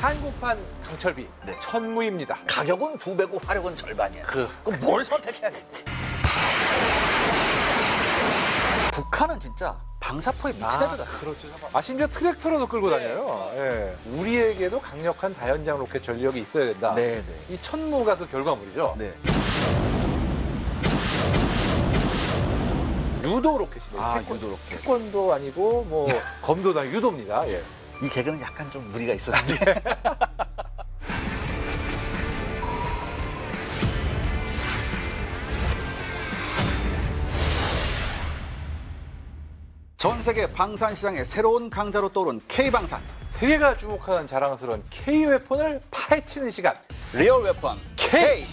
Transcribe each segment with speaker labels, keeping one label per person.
Speaker 1: 한국판 강철비
Speaker 2: 네.
Speaker 1: 천무입니다.
Speaker 2: 가격은 2배고 화력은 절반이야. 그럼 뭘 선택해야겠니? 북한은 진짜 방사포에 미친 애들다.
Speaker 1: 그렇죠. 심지어 트랙터로도 끌고 다녀요. 예. 우리에게도 강력한 다연장 로켓 전력이 있어야 된다.
Speaker 2: 네.
Speaker 1: 이 천무가 그 결과물이죠.
Speaker 2: 네.
Speaker 1: 유도 로켓이네요.
Speaker 2: 유도 로켓.
Speaker 1: 태권도 아니고 뭐 검도도 아니고 유도입니다. 예.
Speaker 2: 이 개그는 약간 좀 무리가 있었는데. 전 세계 방산 시장의 새로운 강자로 떠오른 K방산.
Speaker 1: 세계가 주목하는 자랑스러운 K-웨폰을 파헤치는 시간.
Speaker 2: 리얼 웨폰 K.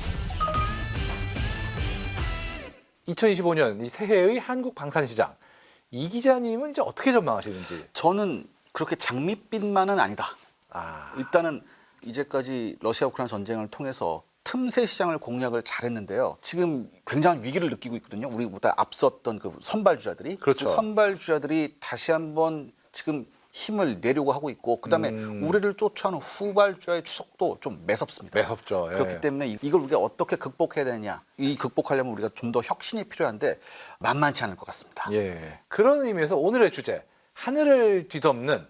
Speaker 1: 2025년 이 새해의 한국 방산 시장. 이 기자님은 이제 어떻게 전망하시는지.
Speaker 2: 저는 그렇게 장밋빛만은 아니다.
Speaker 1: 아,
Speaker 2: 일단은 이제까지 러시아 우크라이나 전쟁을 통해서 틈새 시장을 공략을 잘했는데요. 지금 굉장한 위기를 느끼고 있거든요. 우리보다 앞섰던 그 선발주자들이.
Speaker 1: 그렇죠.
Speaker 2: 그 선발주자들이 다시 한번 지금 힘을 내려고 하고 있고, 그다음에 우리를 쫓아오는 후발주자의 추석도 좀 매섭습니다.
Speaker 1: 매섭죠. 예.
Speaker 2: 그렇기 때문에 이걸 우리가 어떻게 극복해야 되느냐. 이 극복하려면 우리가 좀 더 혁신이 필요한데 만만치 않을 것 같습니다.
Speaker 1: 예. 그런 의미에서 오늘의 주제, 하늘을 뒤덮는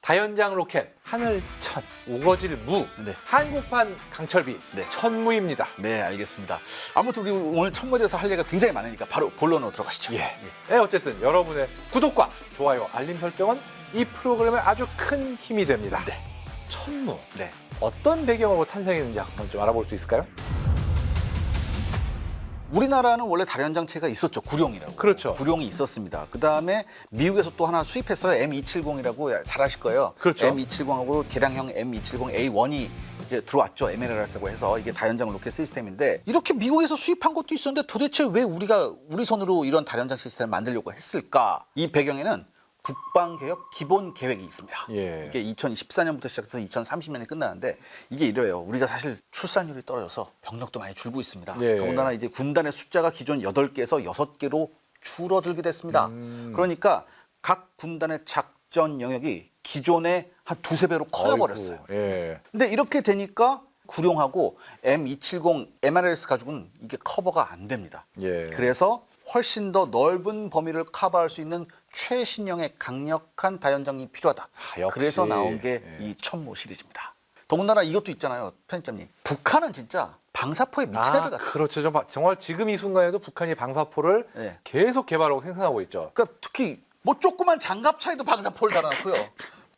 Speaker 1: 다연장 로켓, 하늘천, 우거질 무,
Speaker 2: 네.
Speaker 1: 한국판 강철비,
Speaker 2: 네.
Speaker 1: 천무입니다.
Speaker 2: 네, 알겠습니다. 아무튼 우리 오늘 천문에 대해서 할 얘기가 굉장히 많으니까 바로 본론으로 들어가시죠.
Speaker 1: 예. 예, 어쨌든 여러분의 구독과 좋아요, 알림 설정은 이 프로그램에 아주 큰 힘이 됩니다.
Speaker 2: 네.
Speaker 1: 천무,
Speaker 2: 네.
Speaker 1: 어떤 배경으로 탄생했는지 한번 좀 알아볼 수 있을까요?
Speaker 2: 우리나라는 원래 다연장체가 있었죠. 구룡이라고.
Speaker 1: 그렇죠.
Speaker 2: 구룡이 있었습니다. 그다음에 미국에서 또 하나 수입했어요. M270이라고 잘 아실 거예요.
Speaker 1: 그렇죠.
Speaker 2: M270하고 개량형 M270A1이 이제 들어왔죠. MLRS라고 해서 이게 다연장 로켓 시스템인데, 이렇게 미국에서 수입한 것도 있었는데 도대체 왜 우리 손으로 이런 다연장 시스템을 만들려고 했을까? 이 배경에는 국방개혁 기본 계획이 있습니다.
Speaker 1: 예.
Speaker 2: 이게 2014년부터 시작해서 2030년에 끝나는데, 이게 이래요. 우리가 사실 출산율이 떨어져서 병력도 많이 줄고 있습니다.
Speaker 1: 예.
Speaker 2: 더군다나 이제 군단의 숫자가 기존 8개에서 6개로 줄어들게 됐습니다. 그러니까 각 군단의 작전 영역이 기존의 한 2~3배로 커져버렸어요.
Speaker 1: 아이고, 예.
Speaker 2: 근데 이렇게 되니까 구룡하고 M270 MRS 가지고는 이게 커버가 안 됩니다.
Speaker 1: 예.
Speaker 2: 그래서 훨씬 더 넓은 범위를 커버할 수 있는 최신형의 강력한 다연장이 필요하다.
Speaker 1: 역시.
Speaker 2: 그래서 나온 게 이 천무 시리즈입니다. 더군다나 이것도 있잖아요, 편집장님. 북한은 진짜 방사포에 미친 애들 같아요.
Speaker 1: 그렇죠. 정말 지금 이 순간에도 북한이 방사포를
Speaker 2: 네.
Speaker 1: 계속 개발하고 생산하고 있죠.
Speaker 2: 그러니까 특히 뭐 조그만 장갑 차에도 방사포를 달아놨고요.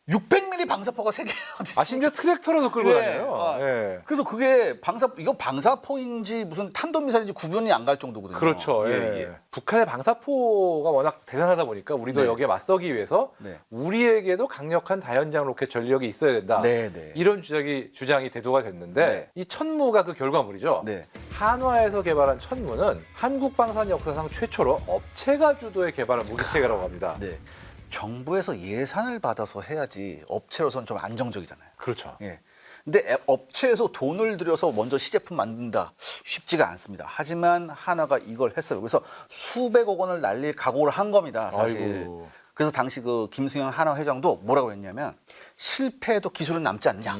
Speaker 2: 600mm 방사포가 3개 어디 있어요?
Speaker 1: 심지어 트랙터로도 끌고
Speaker 2: 네.
Speaker 1: 다녀요. 예.
Speaker 2: 그래서 그게 이거 방사포인지 무슨 탄도미사일인지 구분이 안 갈 정도거든요.
Speaker 1: 그렇죠. 예. 북한의 방사포가 워낙 대단하다 보니까 우리도
Speaker 2: 네.
Speaker 1: 여기에 맞서기 위해서
Speaker 2: 네.
Speaker 1: 우리에게도 강력한 다연장 로켓 전력이 있어야 된다.
Speaker 2: 네, 네.
Speaker 1: 이런 주장이 대두가 됐는데
Speaker 2: 네.
Speaker 1: 이 천무가 그 결과물이죠.
Speaker 2: 네.
Speaker 1: 한화에서 개발한 천무는 한국 방산 역사상 최초로 업체가 주도해 개발한 무기체계라고 합니다.
Speaker 2: 네. 정부에서 예산을 받아서 해야지 업체로서는 좀 안정적이잖아요.
Speaker 1: 그렇죠.
Speaker 2: 예. 근데 업체에서 돈을 들여서 먼저 시제품 만든다, 쉽지가 않습니다. 하지만 하나가 이걸 했어요. 그래서 수백억 원을 날릴 각오를 한 겁니다, 사실.
Speaker 1: 아이고.
Speaker 2: 그래서 당시 그 김승현 하나 회장도 뭐라고 했냐면, 실패해도 기술은 남지 않냐,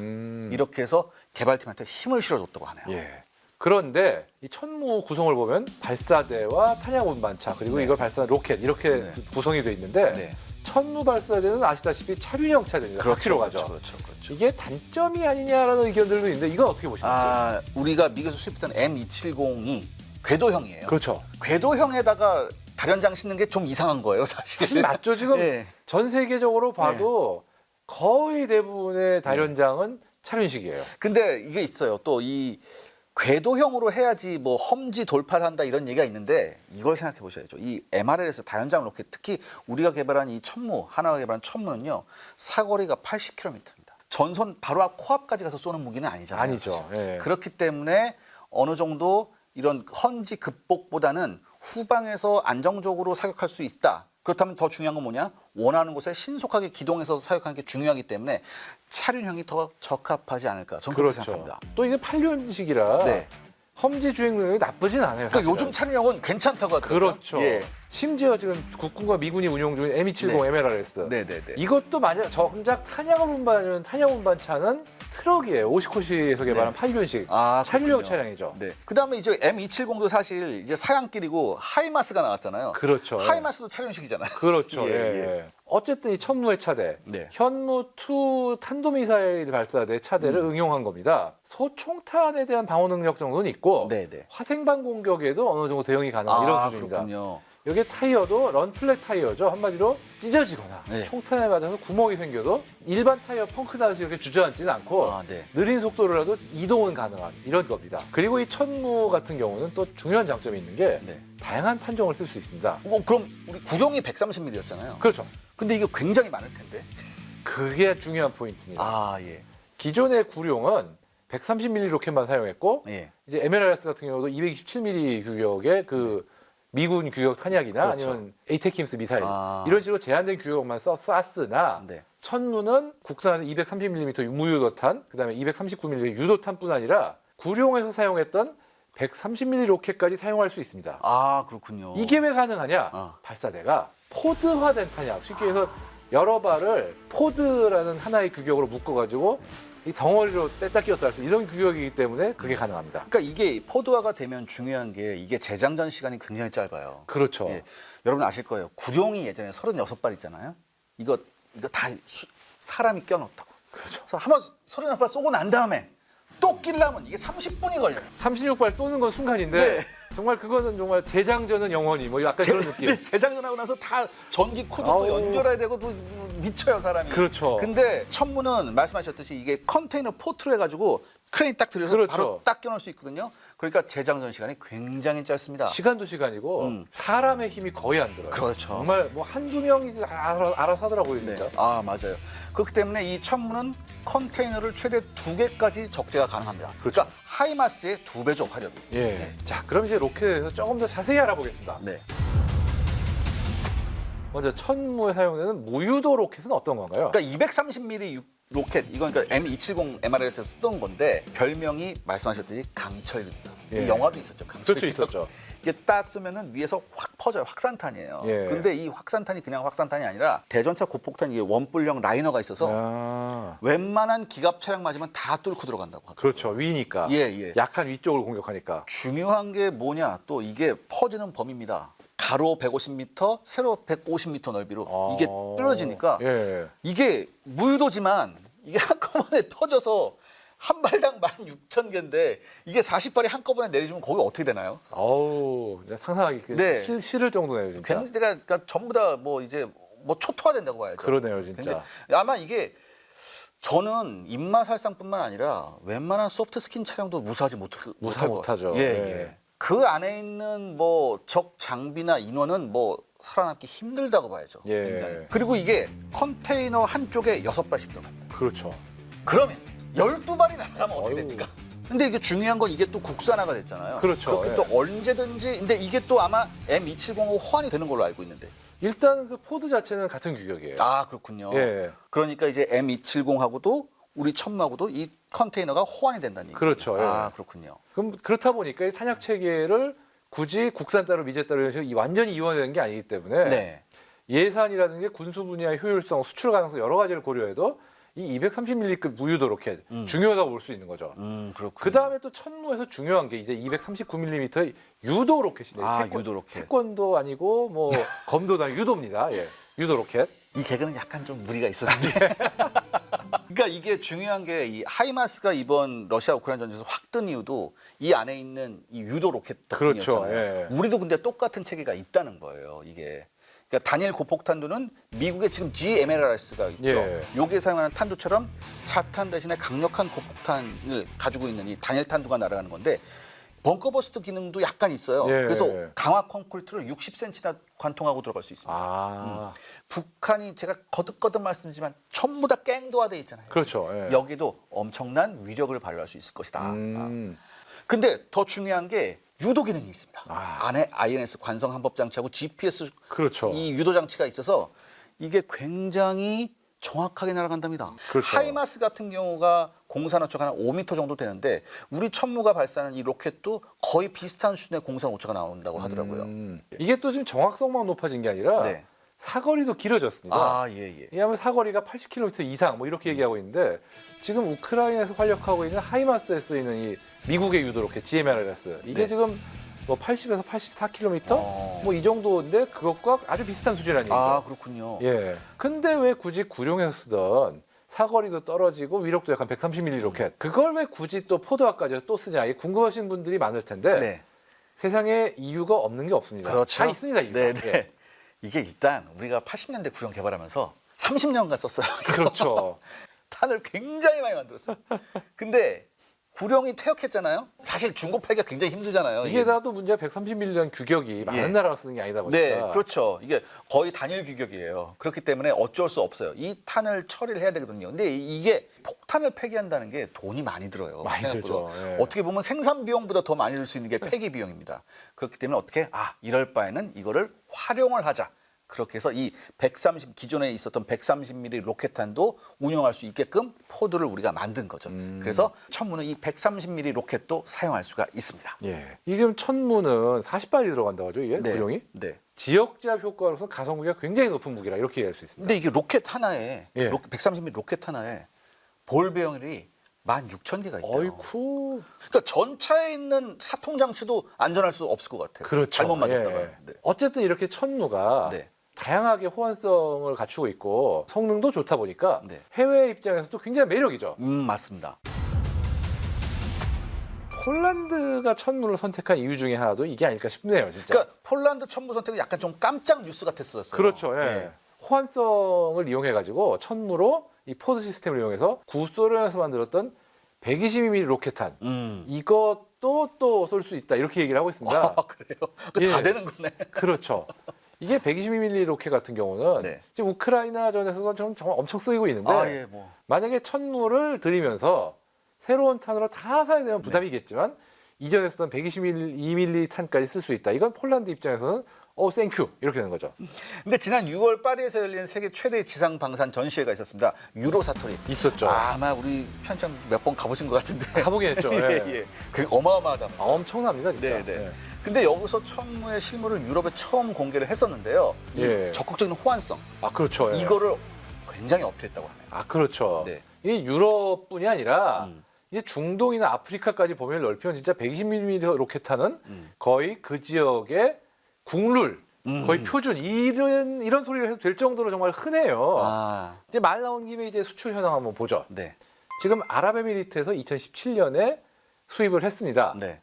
Speaker 2: 이렇게 해서 개발팀한테 힘을 실어줬다고 하네요.
Speaker 1: 예. 그런데 이 천무 구성을 보면 발사대와 탄약 운반차 그리고
Speaker 2: 네.
Speaker 1: 이걸 발사한 로켓 이렇게
Speaker 2: 네.
Speaker 1: 구성이 돼 있는데
Speaker 2: 네.
Speaker 1: 천무 발사대는 아시다시피 차륜형 차입니다. 4kg가죠.
Speaker 2: 그렇죠.
Speaker 1: 이게 단점이 아니냐라는 의견들도 있는데 이건 어떻게 보시나요?
Speaker 2: 우리가 미국에서 수입했던 M270이 궤도형이에요.
Speaker 1: 그렇죠.
Speaker 2: 궤도형에다가 다연장 싣는 게 좀 이상한 거예요, 사실.
Speaker 1: 사실 맞죠. 지금
Speaker 2: 예.
Speaker 1: 전 세계적으로 봐도 거의 대부분의 다연장은 차륜식이에요.
Speaker 2: 근데 이게 있어요. 또 이 궤도형으로 해야지 뭐 험지 돌파를 한다 이런 얘기가 있는데, 이걸 생각해 보셔야죠. 이 MRLS 다연장 로켓, 특히 우리가 개발한 이 천무, 하나가 개발한 천무는요, 사거리가 80km입니다. 전선 바로 앞 코앞까지 가서 쏘는 무기는 아니잖아요.
Speaker 1: 아니죠.
Speaker 2: 사실.
Speaker 1: 예.
Speaker 2: 그렇기 때문에 어느 정도 이런 험지 극복보다는 후방에서 안정적으로 사격할 수 있다. 그렇다면 더 중요한 건 뭐냐? 원하는 곳에 신속하게 기동해서 사격하는 게 중요하기 때문에 차륜형이 더 적합하지 않을까. 저는 그렇게
Speaker 1: 그렇죠.
Speaker 2: 생각합니다.
Speaker 1: 또 이게 8년식이라
Speaker 2: 네.
Speaker 1: 험지 주행 능력이 나쁘진 않아요.
Speaker 2: 그러니까
Speaker 1: 사실은.
Speaker 2: 요즘 차량은 괜찮다고 하더라고요.
Speaker 1: 그렇죠.
Speaker 2: 예.
Speaker 1: 심지어 지금 국군과 미군이 운용 중인 M270
Speaker 2: 네.
Speaker 1: MLRS.
Speaker 2: 네네네.
Speaker 1: 이것도 만약 정작 탄약을 운반하는 탄약 운반차는 트럭이에요. 오시코시에서 개발한
Speaker 2: 네.
Speaker 1: 8륜식
Speaker 2: 아,
Speaker 1: 차량용
Speaker 2: 그렇군요.
Speaker 1: 차량이죠.
Speaker 2: 네. 그다음에 이제 M270도 사실 이제 사양길이고 하이마스가 나왔잖아요.
Speaker 1: 그렇죠.
Speaker 2: 하이마스도 차량식이잖아요.
Speaker 1: 그렇죠.
Speaker 2: 예,
Speaker 1: 예, 예. 어쨌든 이 천무의 차대,
Speaker 2: 네.
Speaker 1: 현무2 탄도미사일 발사대 차대를 응용한 겁니다. 소총탄에 대한 방어 능력 정도는 있고
Speaker 2: 네네.
Speaker 1: 화생방 공격에도 어느 정도 대응이 가능한 이런 수준입니다.
Speaker 2: 그렇군요.
Speaker 1: 여기 타이어도 런플랫 타이어죠. 한마디로 찢어지거나
Speaker 2: 네.
Speaker 1: 총탄에 맞아서 구멍이 생겨도 일반 타이어 펑크 나듯이 이렇게 주저앉지는 않고
Speaker 2: 네.
Speaker 1: 느린 속도로라도 이동은 가능한 이런 겁니다. 그리고 이 천무 같은 경우는 또 중요한 장점이 있는 게
Speaker 2: 네.
Speaker 1: 다양한 탄종을 쓸 수 있습니다.
Speaker 2: 그럼 우리 구룡이 130mm였잖아요.
Speaker 1: 그렇죠.
Speaker 2: 근데 이게 굉장히 많을 텐데.
Speaker 1: 그게 중요한 포인트입니다.
Speaker 2: 아, 예.
Speaker 1: 기존의 구룡은 130mm 로켓만 사용했고
Speaker 2: 예.
Speaker 1: 이제 MLRS 같은 경우도 227mm 규격의 그 미군 규격 탄약이나
Speaker 2: 그렇죠.
Speaker 1: 아니면 에이테킴스 미사일
Speaker 2: 아.
Speaker 1: 이런 식으로 제한된 규격만 쐈으나
Speaker 2: 네.
Speaker 1: 천무는 국산에서 230mm 무유도탄, 그다음에 239mm 유도탄뿐 아니라 구룡에서 사용했던 130mm 로켓까지 사용할 수 있습니다.
Speaker 2: 아, 그렇군요.
Speaker 1: 이게 왜 가능하냐? 발사대가 포드화된 탄약, 쉽게 해서 여러 발을 포드라는 하나의 규격으로 묶어가지고 이 덩어리로 뺐다 끼웠다 할 수 이런 규격이기 때문에 그게 가능합니다.
Speaker 2: 그러니까 이게 포드화가 되면 중요한 게 이게 재장전 시간이 굉장히 짧아요.
Speaker 1: 그렇죠.
Speaker 2: 예. 여러분 아실 거예요. 구룡이 예전에 36발 있잖아요. 이거 다 사람이 껴넣었다고.
Speaker 1: 그렇죠.
Speaker 2: 그래서 한번 36발 쏘고 난 다음에 또 끼려면 이게 30분이 걸려요.
Speaker 1: 36발 쏘는 건 순간인데
Speaker 2: 네.
Speaker 1: 정말 그거는 정말 재장전은 영원히 뭐 약간 그런 느낌.
Speaker 2: 근데 재장전하고 나서 다 전기 코드 또
Speaker 1: 아우.
Speaker 2: 연결해야 되고 또 미쳐요 사람이.
Speaker 1: 그렇죠.
Speaker 2: 근데 천무는 말씀하셨듯이 이게 컨테이너 포트로 해가지고 크레인 딱 들여서
Speaker 1: 그렇죠.
Speaker 2: 바로 딱 껴놓을 수 있거든요. 그러니까 재장전 시간이 굉장히 짧습니다.
Speaker 1: 시간도 시간이고 사람의 힘이 거의 안 들어요.
Speaker 2: 그렇죠.
Speaker 1: 정말 뭐 한두 명이 알아서 하더라고요, 진짜.
Speaker 2: 네. 아, 맞아요. 그렇기 때문에 이 천무는 컨테이너를 최대 2개까지 적재가 가능합니다.
Speaker 1: 그렇죠.
Speaker 2: 그러니까 하이마스의 2배죠, 화력이.
Speaker 1: 예. 자, 그럼 이제 로켓에 대해서 조금 더 자세히 알아보겠습니다.
Speaker 2: 네.
Speaker 1: 먼저 천무에 사용되는 무유도 로켓은 어떤 건가요?
Speaker 2: 그러니까 230mm 로켓, 이건 그러니까 M270 MRL에서 쓰던 건데 별명이 말씀하셨듯이 강철입니다.
Speaker 1: 예.
Speaker 2: 이 영화도 있었죠, 강철.
Speaker 1: 그렇죠, 있었죠.
Speaker 2: 이게 딱 쓰면은 위에서 확 퍼져요. 확산탄이에요.
Speaker 1: 예.
Speaker 2: 근데 이 확산탄이 그냥 확산탄이 아니라 대전차 고폭탄 이게 원뿔형 라이너가 있어서
Speaker 1: 아,
Speaker 2: 웬만한 기갑 차량 맞으면 다 뚫고 들어간다고 하더라고요.
Speaker 1: 그렇죠. 위니까.
Speaker 2: 예, 예.
Speaker 1: 약한 위쪽을 공격하니까.
Speaker 2: 중요한 게 뭐냐? 또 이게 퍼지는 범위입니다. 가로 150m, 세로 150m 넓이로 이게 뚫어지니까
Speaker 1: 예.
Speaker 2: 이게 무유도지만 이게 한꺼번에 터져서 한 발당 16,000개인데 이게 40발이 한꺼번에 내려주면 거기 어떻게 되나요?
Speaker 1: 어우, 상상하기
Speaker 2: 네.
Speaker 1: 싫을 정도네요, 진짜.
Speaker 2: 굉장히 그러니까 전부 다 뭐 이제 뭐 초토화된다고 봐야죠.
Speaker 1: 그러네요, 진짜.
Speaker 2: 굉장히 아마 이게 저는 입마살상뿐만 아니라 웬만한 소프트 스킨 차량도 무사하지
Speaker 1: 못하죠.
Speaker 2: 예,
Speaker 1: 예.
Speaker 2: 예. 그 안에 있는 뭐 적 장비나 인원은 뭐 살아남기 힘들다고 봐야죠.
Speaker 1: 예.
Speaker 2: 굉장히. 그리고 이게 컨테이너 한쪽에 6발씩 들어갑니다.
Speaker 1: 그렇죠.
Speaker 2: 그러면 12발이 날아가면 어떻게
Speaker 1: 어휴.
Speaker 2: 됩니까? 근데 이게 중요한 건 이게 또 국산화가 됐잖아요.
Speaker 1: 그렇죠.
Speaker 2: 그렇게
Speaker 1: 예.
Speaker 2: 또 언제든지 근데 이게 또 아마 M270하고 호환이 되는 걸로 알고 있는데.
Speaker 1: 일단 그 포드 자체는 같은 규격이에요.
Speaker 2: 아, 그렇군요.
Speaker 1: 예.
Speaker 2: 그러니까 이제 M270하고도 우리 천무하고도 이 컨테이너가 호환이 된다는 얘기예요.
Speaker 1: 그렇죠. 예.
Speaker 2: 아, 그렇군요.
Speaker 1: 그럼 그렇다 보니까 이 탄약 체계를 굳이 국산 따로 미제 따로 이런 식으로 완전히 이원되는 게 아니기 때문에
Speaker 2: 네.
Speaker 1: 예산이라든지 군수 분야의 효율성, 수출 가능성 여러 가지를 고려해도 이 230mm급 무유도 로켓 중요하다고 볼 수 있는 거죠.
Speaker 2: 그렇군요.
Speaker 1: 그 다음에 또 천무에서 중요한 게 이제 239mm 유도 로켓인데
Speaker 2: 아, 유도 로켓.
Speaker 1: 태권도 아니고 뭐 검도도 아니고 유도입니다. 예. 유도 로켓.
Speaker 2: 이 개그는 약간 좀 무리가 있었는데. 그러니까 이게 중요한 게 이 하이마스가 이번 러시아 우크라이나 전쟁에서 확 뜬 이유도 이 안에 있는 이 유도 로켓 덕분이었잖아요.
Speaker 1: 그렇죠. 예.
Speaker 2: 우리도 근데 똑같은 체계가 있다는 거예요. 이게. 그러니까 단일 고폭탄두는 미국의 지금 GMLRS가 있죠.
Speaker 1: 예.
Speaker 2: 여기에 사용하는 탄두처럼 차탄 대신에 강력한 고폭탄을 가지고 있는 이 단일 탄두가 날아가는 건데 벙커버스트 기능도 약간 있어요.
Speaker 1: 예.
Speaker 2: 그래서 강화 콘크리트를 60cm나 관통하고 들어갈 수 있습니다.
Speaker 1: 아,
Speaker 2: 북한이 제가 거듭거듭 말씀드리지만 전부 다 깽도화돼 있잖아요.
Speaker 1: 그렇죠. 예.
Speaker 2: 여기도 엄청난 위력을 발휘할 수 있을 것이다.
Speaker 1: 음.
Speaker 2: 근데 더 중요한 게 유도 기능이 있습니다.
Speaker 1: 아.
Speaker 2: 안에 INS 관성 한법 장치하고 GPS
Speaker 1: 그렇죠.
Speaker 2: 이 유도 장치가 있어서 이게 굉장히 정확하게 날아간답니다.
Speaker 1: 그렇죠.
Speaker 2: 하이마스 같은 경우가 공산 오차가 한 5m 정도 되는데 우리 천무가 발사하는 이 로켓도 거의 비슷한 수준의 공산 오차가 나온다고 하더라고요.
Speaker 1: 이게 또 지금 정확성만 높아진 게 아니라
Speaker 2: 네.
Speaker 1: 사거리도 길어졌습니다.
Speaker 2: 아, 예, 예.
Speaker 1: 왜냐하면 사거리가 80km 이상 뭐 이렇게 얘기하고 있는데 지금 우크라이나에서 활약하고 있는 하이마스에 쓰이는 이 미국의 유도 로켓 GMLRS 이게
Speaker 2: 네.
Speaker 1: 지금 뭐 80에서 84km
Speaker 2: 어.
Speaker 1: 뭐 이 정도인데 그것과 아주 비슷한 수준이라는 얘기죠.
Speaker 2: 아, 그렇군요.
Speaker 1: 예. 근데 왜 굳이 구룡에서 쓰던 사거리도 떨어지고 위력도 약간 130mm 로켓 그걸 왜 굳이 또 포드화까지 또 쓰냐 이게 궁금하신 분들이 많을 텐데
Speaker 2: 네.
Speaker 1: 세상에 이유가 없는 게 없습니다.
Speaker 2: 그렇죠.
Speaker 1: 다 있습니다. 이유가.
Speaker 2: 네, 네.
Speaker 1: 예.
Speaker 2: 이게 일단 우리가 80년대 구형 개발하면서 30년간 썼어요.
Speaker 1: 그렇죠.
Speaker 2: 탄을 굉장히 많이 만들었어요. 근데 구룡이 퇴역했잖아요. 사실 중고 팔기가 굉장히 힘들잖아요.
Speaker 1: 이게 다도 문제가 130mm 규격이 많은
Speaker 2: 예.
Speaker 1: 나라가 쓰는 게 아니다 보니까.
Speaker 2: 네, 그렇죠. 이게 거의 단일 규격이에요. 그렇기 때문에 어쩔 수 없어요. 이 탄을 처리를 해야 되거든요. 근데 이게 폭탄을 폐기한다는 게 돈이 많이 들어요.
Speaker 1: 많이
Speaker 2: 생각보다.
Speaker 1: 들죠. 예.
Speaker 2: 어떻게 보면 생산 비용보다 더 많이 들 수 있는 게 폐기 비용입니다. 그렇기 때문에 어떻게 이럴 바에는 이거를 활용을 하자. 그렇게 해서 이 기존에 있었던 130mm 로켓탄도 운용할 수 있게끔 포드를 우리가 만든 거죠. 그래서 천무는 이 130mm 로켓도 사용할 수가 있습니다.
Speaker 1: 예. 이 지금 천무는 40발이 들어간다고 하죠, 이게
Speaker 2: 네.
Speaker 1: 구룡이?
Speaker 2: 네.
Speaker 1: 지역 제압 효과로서 가성비가 굉장히 높은 무기라 이렇게 얘기할 수 있습니다.
Speaker 2: 근데 이게 로켓 하나에
Speaker 1: 예.
Speaker 2: 130mm 로켓 하나에 볼 배열이 16,000개가 있대요.
Speaker 1: 어이쿠.
Speaker 2: 그러니까 전차에 있는 사통 장치도 안전할 수 없을 것 같아요.
Speaker 1: 그렇죠.
Speaker 2: 잘못 맞았다가.
Speaker 1: 예.
Speaker 2: 네.
Speaker 1: 어쨌든 이렇게 천무가
Speaker 2: 네.
Speaker 1: 다양하게 호환성을 갖추고 있고 성능도 좋다 보니까
Speaker 2: 네.
Speaker 1: 해외 입장에서도 굉장히 매력이죠.
Speaker 2: 맞습니다.
Speaker 1: 폴란드가 천무를 선택한 이유 중에 하나도 이게 아닐까 싶네요, 진짜.
Speaker 2: 그러니까 폴란드 천무 선택은 약간 좀 깜짝 뉴스 같았었어요.
Speaker 1: 그렇죠. 예.
Speaker 2: 네.
Speaker 1: 호환성을 이용해 가지고 천무로 이 포드 시스템을 이용해서 구소련에서 만들었던 122mm 로켓탄 이것도 또 쏠 수 있다 이렇게 얘기를 하고 있습니다.
Speaker 2: 아, 그래요? 그 다
Speaker 1: 예.
Speaker 2: 되는 거네.
Speaker 1: 그렇죠. 이게 122mm 로켓 같은 경우는
Speaker 2: 네.
Speaker 1: 지금 우크라이나전에서도 정말 엄청 쓰이고 있는데
Speaker 2: 예, 뭐.
Speaker 1: 만약에 천무를 들이면서 새로운 탄으로 다 사용되면 부담이겠지만 이전에 쓰던 122mm 탄까지 쓸 수 있다. 이건 폴란드 입장에서는 땡큐 이렇게 되는 거죠.
Speaker 2: 근데 지난 6월 파리에서 열린 세계 최대 지상 방산 전시회가 있었습니다. 유로 사토리.
Speaker 1: 있었죠.
Speaker 2: 아마 우리 편장 몇 번 가보신 것 같은데.
Speaker 1: 가보긴 했죠. 예.
Speaker 2: 예. 그게 어마어마하다.
Speaker 1: 엄청납니다, 진짜.
Speaker 2: 네, 네.
Speaker 1: 예.
Speaker 2: 근데 여기서 천무의 실물을 유럽에 처음 공개를 했었는데요. 이
Speaker 1: 예.
Speaker 2: 적극적인 호환성.
Speaker 1: 아, 그렇죠. 예.
Speaker 2: 이거를 굉장히 어필했다고 하네요.
Speaker 1: 아, 그렇죠.
Speaker 2: 네.
Speaker 1: 이게 유럽뿐이 아니라
Speaker 2: 음.
Speaker 1: 이제 중동이나 아프리카까지 범위를 넓히면 진짜 120mm 로켓탄은
Speaker 2: 음.
Speaker 1: 거의 그 지역의 국룰, 거의 표준 이런 소리를 해도 될 정도로 정말 흔해요.
Speaker 2: 아,
Speaker 1: 이제 말 나온 김에 이제 수출 현황 한번 보죠.
Speaker 2: 네.
Speaker 1: 지금 아랍에미리트에서 2017년에 수입을 했습니다.
Speaker 2: 네.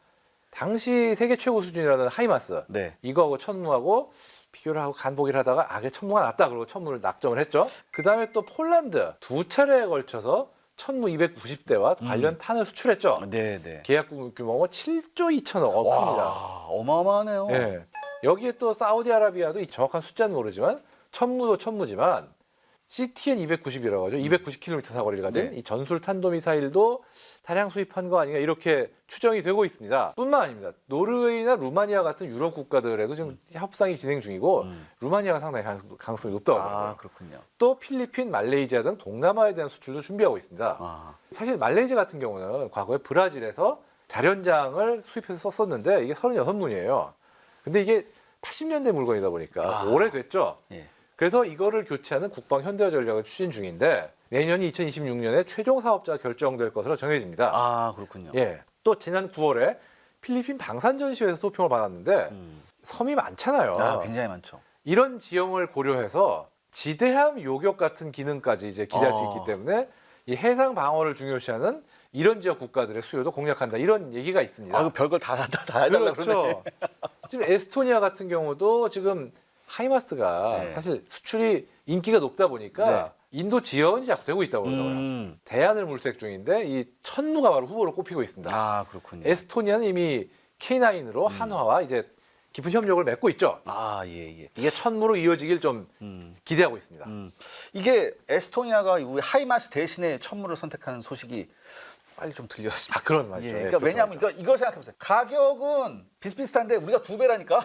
Speaker 1: 당시 세계 최고 수준이라는 하이마스
Speaker 2: 네.
Speaker 1: 이거하고 천무하고 비교를 하고 간보기를 하다가 그게 천무가 낫다 그러고 천무를 낙점을 했죠. 그 다음에 또 폴란드 2차례에 걸쳐서 천무 290대와 관련 탄을 수출했죠.
Speaker 2: 네, 네.
Speaker 1: 계약 규모가 7조 2천억 합니다.
Speaker 2: 와, 어마어마하네요.
Speaker 1: 예. 여기에 또 사우디아라비아도 이 정확한 숫자는 모르지만 천무도 천무지만 CTN 290이라고 하죠. 290km 사거리를 가진
Speaker 2: 네.
Speaker 1: 이 전술 탄도미사일도 다량 수입한 거 아닌가 이렇게 추정이 되고 있습니다. 뿐만 아닙니다. 노르웨이나 루마니아 같은 유럽 국가들에도 지금 협상이 진행 중이고 루마니아가 상당히 가능성이 높다고 하더라고요.
Speaker 2: 아, 그렇군요.
Speaker 1: 또 필리핀, 말레이시아 등 동남아에 대한 수출도 준비하고 있습니다.
Speaker 2: 아,
Speaker 1: 사실 말레이시아 같은 경우는 과거에 브라질에서 다련장을 수입해서 썼었는데 이게 36문이에요. 근데 이게 80년대 물건이다 보니까 오래됐죠.
Speaker 2: 예.
Speaker 1: 그래서 이거를 교체하는 국방 현대화 전략을 추진 중인데 내년이 2026년에 최종 사업자가 결정될 것으로 정해집니다.
Speaker 2: 아, 그렇군요.
Speaker 1: 예. 또 지난 9월에 필리핀 방산 전시회에서 소평을 받았는데 섬이 많잖아요.
Speaker 2: 아, 굉장히 많죠.
Speaker 1: 이런 지형을 고려해서 지대함 요격 같은 기능까지 이제 기대할 수 있기 때문에 이 해상 방어를 중요시하는 이런 지역 국가들의 수요도 공략한다 이런 얘기가 있습니다.
Speaker 2: 아, 그 별걸 다 해달라고 그러네.
Speaker 1: 그렇죠. 지금 에스토니아 같은 경우도 지금 하이마스가
Speaker 2: 네.
Speaker 1: 사실 수출이 인기가 높다 보니까
Speaker 2: 네.
Speaker 1: 인도 지원이 자꾸 되고 있다고 그러더라고요. 대안을 물색 중인데 이 천무가 바로 후보로 꼽히고 있습니다.
Speaker 2: 아, 그렇군요.
Speaker 1: 에스토니아는 이미 K9으로 한화와 이제 깊은 협력을 맺고 있죠.
Speaker 2: 아, 예, 예.
Speaker 1: 이게 천무로 이어지길 좀 기대하고 있습니다.
Speaker 2: 이게 에스토니아가 우리 하이마스 대신에 천무를 선택하는 소식이 빨리 좀 들려왔습니다.
Speaker 1: 아, 그런 말이죠.
Speaker 2: 예,
Speaker 1: 예,
Speaker 2: 그러니까
Speaker 1: 그렇죠,
Speaker 2: 왜냐하면 이걸 생각해보세요. 가격은 비슷비슷한데 우리가 2배라니까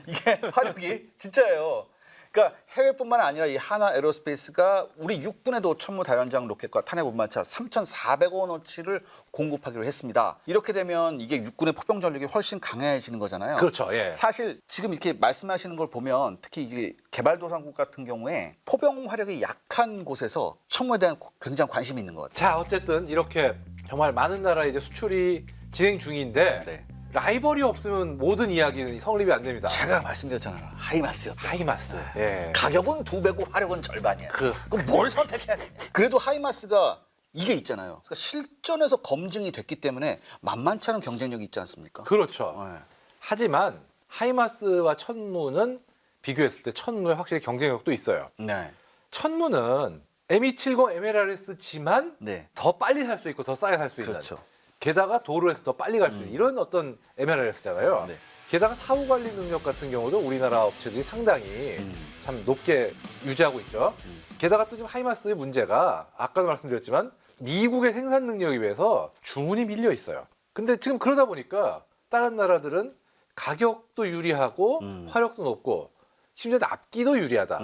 Speaker 2: 이게 화력이 진짜예요. 그러니까 해외뿐만 아니라 이 하나 에어로스페이스가 우리 육군에도 천무 다연장 로켓과 탄약 운반차 3,400원어치를 공급하기로 했습니다. 이렇게 되면 이게 육군의 포병 전력이 훨씬 강해지는 거잖아요.
Speaker 1: 그렇죠. 예.
Speaker 2: 사실 지금 이렇게 말씀하시는 걸 보면 특히 이게 개발도상국 같은 경우에 포병 화력이 약한 곳에서 천무에 대한 굉장히 관심이 있는 것 같아요.
Speaker 1: 자, 어쨌든 이렇게 정말 많은 나라에 이제 수출이 진행 중인데
Speaker 2: 네.
Speaker 1: 라이벌이 없으면 모든 이야기는 성립이 안 됩니다.
Speaker 2: 제가 말씀드렸잖아요. 하이마스였다.
Speaker 1: 하이마스. 예.
Speaker 2: 가격은 2배고 화력은 절반이야. 그럼 뭘 선택해야 되냐? 그래도 하이마스가 이게 있잖아요. 그러니까 실전에서 검증이 됐기 때문에 만만치 않은 경쟁력이 있지 않습니까?
Speaker 1: 그렇죠.
Speaker 2: 네.
Speaker 1: 하지만 하이마스와 천무는 비교했을 때 천무에 확실히 경쟁력도 있어요.
Speaker 2: 네.
Speaker 1: 천무는 M270 MLRS지만
Speaker 2: 네.
Speaker 1: 더 빨리 살 수 있고 더 싸게 살 수 있는.
Speaker 2: 그렇죠.
Speaker 1: 게다가 도로에서 더 빨리 갈 수 있는 이런 어떤 MLRS잖아요.
Speaker 2: 네.
Speaker 1: 게다가 사후 관리 능력 같은 경우도 우리나라 업체들이 상당히 참 높게 유지하고 있죠. 게다가 또 지금 하이마스의 문제가 아까도 말씀드렸지만 미국의 생산 능력에 비해서 주문이 밀려 있어요. 근데 지금 그러다 보니까 다른 나라들은 가격도 유리하고 화력도 높고 심지어 납기도 유리하다.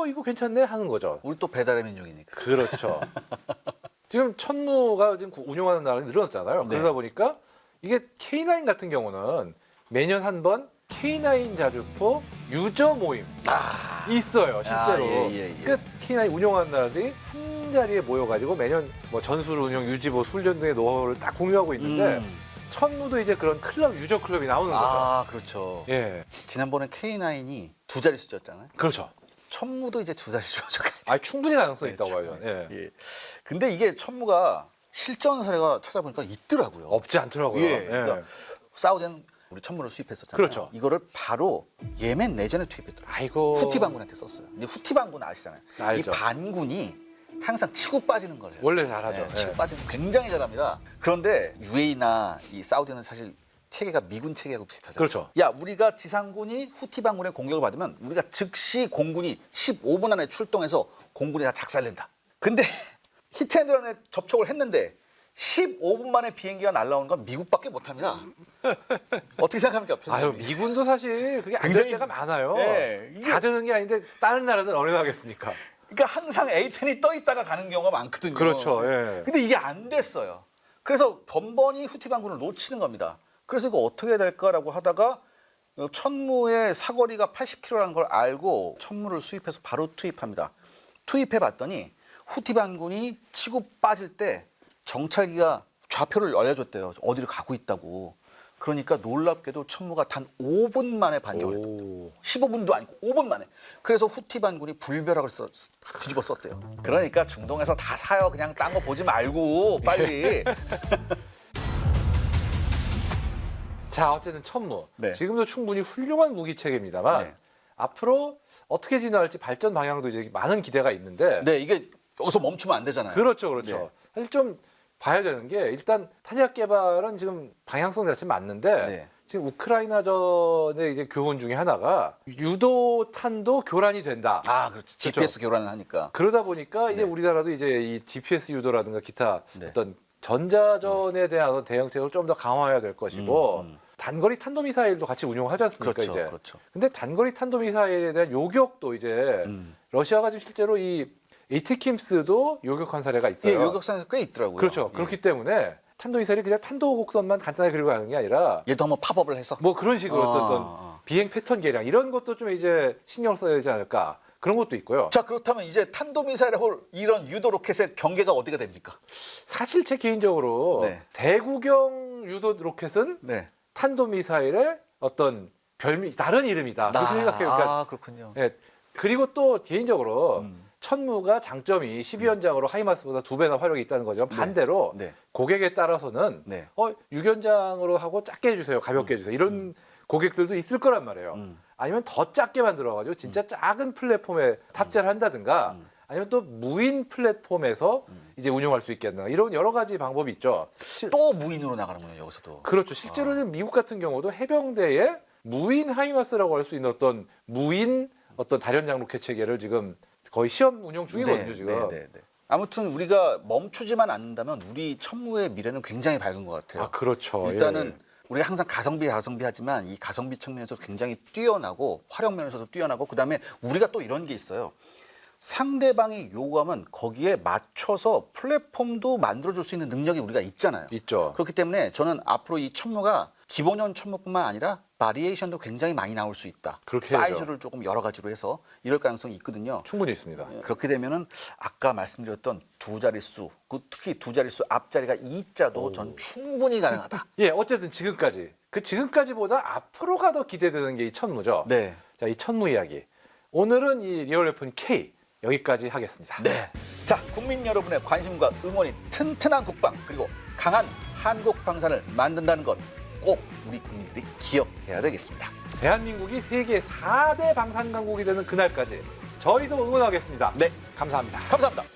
Speaker 1: 이거 괜찮네 하는 거죠.
Speaker 2: 우리 또 배달의 민족이니까.
Speaker 1: 그렇죠. 지금 천무가 지금 운영하는 나라가 늘어났잖아요.
Speaker 2: 네.
Speaker 1: 그러다 보니까 이게 K9 같은 경우는 매년 한 번 K9 자주포 유저 모임 있어요, 실제로.
Speaker 2: 예.
Speaker 1: 그 K9 운영하는 나라들이 한 자리에 모여가지고 매년 뭐 전술 운영, 유지보, 훈련 등의 노하우를 딱 공유하고 있는데 천무도 이제 그런 클럽, 유저 클럽이 나오는 거죠.
Speaker 2: 그렇죠.
Speaker 1: 예,
Speaker 2: 지난번에 K9이 두 자릿수였잖아요.
Speaker 1: 그렇죠.
Speaker 2: 천무도 이제 두 자릿수죠.
Speaker 1: 충분히 가능성이 있다고
Speaker 2: 충분히.
Speaker 1: 봐요. 예.
Speaker 2: 예. 근데 이게 천무가 실전 사례가 찾아보니까 있더라고요.
Speaker 1: 없지 않더라고요.
Speaker 2: 예.
Speaker 1: 예.
Speaker 2: 그러니까 사우디는 우리 천무를 수입했었잖아요.
Speaker 1: 그렇죠.
Speaker 2: 이거를 바로 예멘 내전에 투입했더라고요.
Speaker 1: 아이고.
Speaker 2: 후티 반군한테 썼어요. 근데 후티 반군 아시잖아요.
Speaker 1: 알죠.
Speaker 2: 이 반군이 항상 치고 빠지는 걸 해요.
Speaker 1: 원래 잘하죠.
Speaker 2: 네, 치고
Speaker 1: 예.
Speaker 2: 빠지는 거 굉장히 잘합니다. 그런데 UAE나 이 사우디는 사실 체계가 미군 체계하고 비슷하잖아요.
Speaker 1: 그렇죠.
Speaker 2: 야, 우리가 지상군이 후티 반군의 공격을 받으면 우리가 즉시 공군이 15분 안에 출동해서 공군이 다 작살낸다. 근데 히트앤런에 접촉을 했는데 15분 만에 비행기가 날아오는 건 미국밖에 못합니다. 어떻게 생각합니까? 편집장님?
Speaker 1: 미군도 사실 그게 안 될
Speaker 2: 굉장히-
Speaker 1: 때가 많아요.
Speaker 2: 네, 이게-
Speaker 1: 다 되는 게 아닌데 다른 나라들은 얼마나 하겠습니까?
Speaker 2: 그러니까 항상 A10이 떠 있다가 가는 경우가 많거든요.
Speaker 1: 그렇죠. 예.
Speaker 2: 근데 이게 안 됐어요. 그래서 번번이 후티 반군을 놓치는 겁니다. 그래서 이거 어떻게 해야 될까라고 하다가 천무의 사거리가 80km라는 걸 알고 천무를 수입해서 바로 투입합니다. 투입해 봤더니 후티 반군이 치고 빠질 때 정찰기가 좌표를 알려줬대요. 어디를 가고 있다고. 그러니까 놀랍게도 천무가 단 5분 만에 반격을 했다.
Speaker 1: 오.
Speaker 2: 15분도 아니고 5분 만에. 그래서 후티 반군이 불벼락을 뒤집어 썼대요. 그러니까 중동에서 다 사요. 그냥 딴 거 보지 말고 빨리.
Speaker 1: 자, 어쨌든 천무.
Speaker 2: 네.
Speaker 1: 지금도 충분히 훌륭한 무기 체계입니다만
Speaker 2: 네.
Speaker 1: 앞으로 어떻게 진화할지 발전 방향도 이제 많은 기대가 있는데
Speaker 2: 네, 이게 여기서 멈추면 안 되잖아요.
Speaker 1: 그렇죠, 그렇죠.
Speaker 2: 네.
Speaker 1: 사실 좀 봐야 되는 게 일단 탄약 개발은 지금 방향성 자체 맞는데
Speaker 2: 네.
Speaker 1: 지금 우크라이나전의 이제 교훈 중에 하나가 유도 탄도 교란이 된다.
Speaker 2: 그렇죠. GPS 교란을 하니까.
Speaker 1: 그러다 보니까 이제
Speaker 2: 네.
Speaker 1: 우리나라도 이제 이 GPS 유도라든가 기타
Speaker 2: 네.
Speaker 1: 어떤 전자전에 대한 어떤 대응책을 좀 더 강화해야 될 것이고 단거리 탄도미사일도 같이 운용하지 않습니까?
Speaker 2: 그렇죠,
Speaker 1: 이제.
Speaker 2: 그렇죠.
Speaker 1: 근데 단거리 탄도미사일에 대한 요격도 이제 러시아가 지금 실제로 이 에이테킴스도 요격한 사례가 있어요.
Speaker 2: 예, 요격상에서 꽤 있더라고요.
Speaker 1: 그렇죠.
Speaker 2: 예.
Speaker 1: 그렇기 때문에 탄도미사일이 그냥 탄도 곡선만 간단하게 그리고 가는 게 아니라
Speaker 2: 얘도 한번 팝업을 해서.
Speaker 1: 뭐 그런 식으로 어떤
Speaker 2: 아.
Speaker 1: 비행 패턴 계량 이런 것도 좀 이제 신경 써야 되지 않을까 그런 것도 있고요.
Speaker 2: 자, 그렇다면 이제 탄도미사일하고 이런 유도 로켓의 경계가 어디가 됩니까?
Speaker 1: 사실 제 개인적으로
Speaker 2: 네.
Speaker 1: 대구경 유도 로켓은
Speaker 2: 네.
Speaker 1: 탄도미사일의 어떤 다른 이름이다. 그렇게 생각해요. 그러니까
Speaker 2: 그렇군요.
Speaker 1: 예. 그리고 또 개인적으로 천무가 장점이 12연장으로 하이마스보다 2배나 화력이 있다는 거지만 반대로
Speaker 2: 네.
Speaker 1: 고객에 따라서는
Speaker 2: 네.
Speaker 1: 6연장으로 하고 작게 해주세요. 가볍게 해주세요. 이런 고객들도 있을 거란 말이에요. 아니면 더 작게 만들어가지고 진짜 작은 플랫폼에 탑재를 한다든가 아니면 또 무인 플랫폼에서 이제 운용할 수 있겠나 이런 여러 가지 방법이 있죠.
Speaker 2: 또 무인으로 나가는군요, 여기서도.
Speaker 1: 그렇죠. 실제로는 미국 같은 경우도 해병대에 무인 하이마스라고 할 수 있는 어떤 무인 어떤 다련장 로켓 체계를 지금 거의 시험 운용 중이거든요, 지금.
Speaker 2: 네. 아무튼 우리가 멈추지만 않는다면 우리 천무의 미래는 굉장히 밝은 것 같아요.
Speaker 1: 그렇죠.
Speaker 2: 일단은
Speaker 1: 예.
Speaker 2: 우리가 항상 가성비 하지만 이 가성비 측면에서 굉장히 뛰어나고 활용 면에서도 뛰어나고 그다음에 우리가 또 이런 게 있어요. 상대방이 요구하면 거기에 맞춰서 플랫폼도 만들어줄 수 있는 능력이 우리가 있잖아요.
Speaker 1: 있죠.
Speaker 2: 그렇기 때문에 저는 앞으로 이 천무가 기본형 천무뿐만 아니라 바리에이션도 굉장히 많이 나올 수 있다.
Speaker 1: 그렇게
Speaker 2: 사이즈를 조금 여러 가지로 해서 이럴 가능성이 있거든요.
Speaker 1: 충분히 있습니다.
Speaker 2: 그렇게 되면은 아까 말씀드렸던 두 자릿수, 특히 두 자릿수 앞자리가 2자도 전 충분히 가능하다.
Speaker 1: 예, 어쨌든 지금까지 그 지금까지보다 앞으로가 더 기대되는 게 이 천무죠.
Speaker 2: 네.
Speaker 1: 자, 이 천무 이야기. 오늘은 이 리얼 웨폰 K 여기까지 하겠습니다.
Speaker 2: 네. 자, 국민 여러분의 관심과 응원이 튼튼한 국방 그리고 강한 한국 방산을 만든다는 것 꼭 우리 국민들이 기억해야 되겠습니다.
Speaker 1: 대한민국이 세계 4대 방산 강국이 되는 그날까지 저희도 응원하겠습니다.
Speaker 2: 네.
Speaker 1: 감사합니다.
Speaker 2: 감사합니다.